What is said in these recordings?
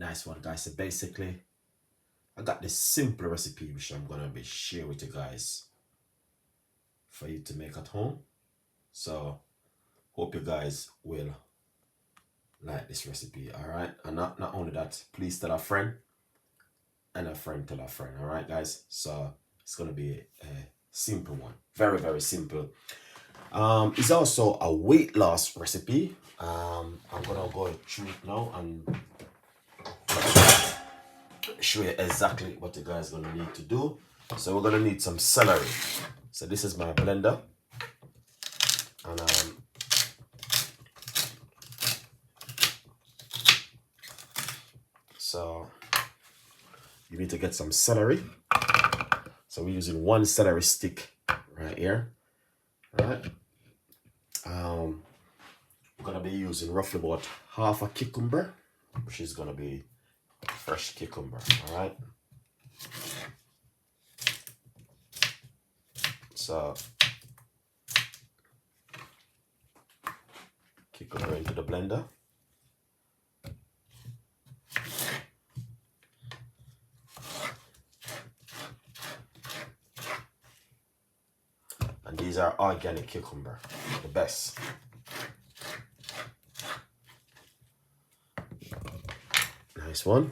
Nice one, guys. So basically, I got this simple recipe which I'm gonna be sharing with you guys for you to make at home. So hope you guys will like this recipe. All right, and not only that, please tell a friend and a friend tell a friend. All right, guys. So it's gonna be a simple one, very simple. It's also a weight loss recipe. I'm gonna go through it now and show you exactly what you guys gonna need to do. So we're gonna need some celery. So this is my blender, and so you need to get some celery. So we're using one celery stick right here. All right. We're gonna be using roughly about half a cucumber, which is gonna be fresh cucumber. All right. So cucumber into the blender. And these are organic cucumber, the best. Nice one.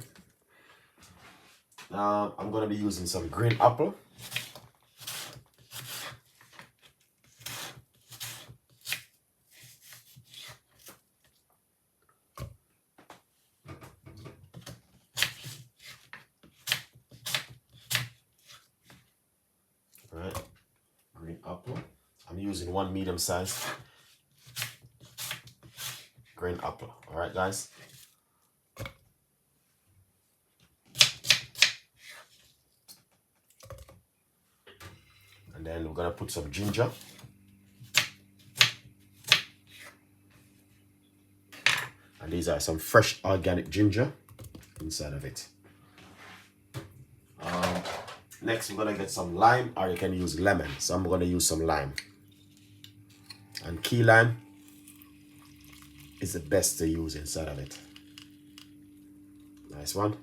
Now I'm gonna be using some green apple. All right, green apple. I'm using one medium size green apple. All right, guys. And then we're gonna put some ginger. And these are some fresh organic ginger inside of it. Next, we're gonna get some lime, or you can use lemon. So I'm gonna use some lime. And key lime is the best to use inside of it. Nice one.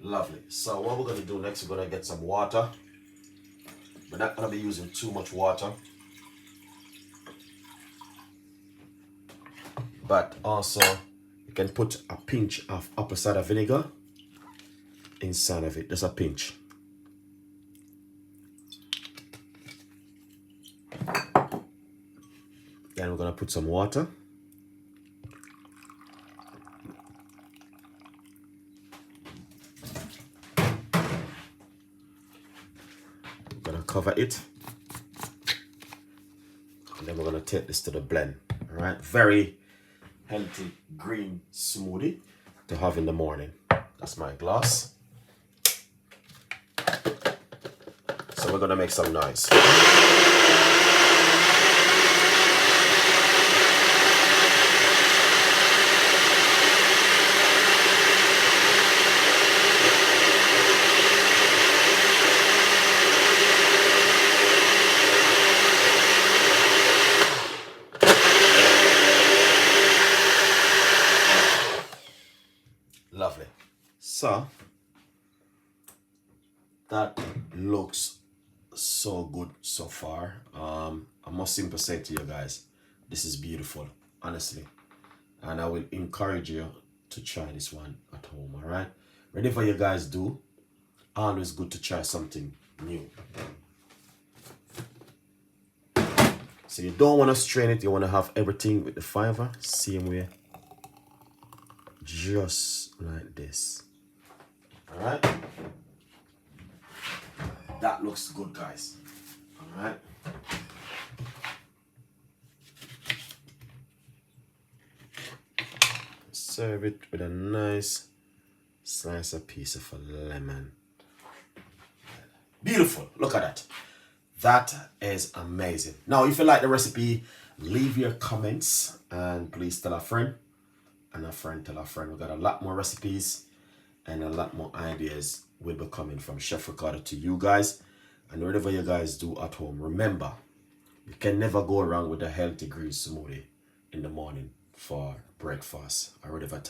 Lovely. So what we're gonna do next, we're gonna get some water. We're not gonna be using too much water, but also you can put a pinch of apple cider vinegar inside of it, just a pinch. Then we're gonna put some water. We're gonna cover it. And then we're gonna take this to the blend. All right, very healthy green smoothie to have in the morning. That's my glass. So we're gonna make some noise. Lovely. So that looks so good so far. I must simply say to you guys, this is beautiful, honestly, and I will encourage you to try this one at home. All right, whenever you guys do, always good to try something new. So you don't want to strain it, you want to have everything with the fiver same way, just like this. All right, that looks good, guys. All right, serve it with a nice slice of piece of a lemon. Beautiful. Look at that. That is amazing. Now, if you like the recipe, leave your comments and please tell a friend and a friend tell a friend. We got a lot more recipes and a lot more ideas will be coming from Chef Ricardo to you guys. And whatever you guys do at home, remember, You can never go wrong with a healthy green smoothie in the morning for breakfast or whatever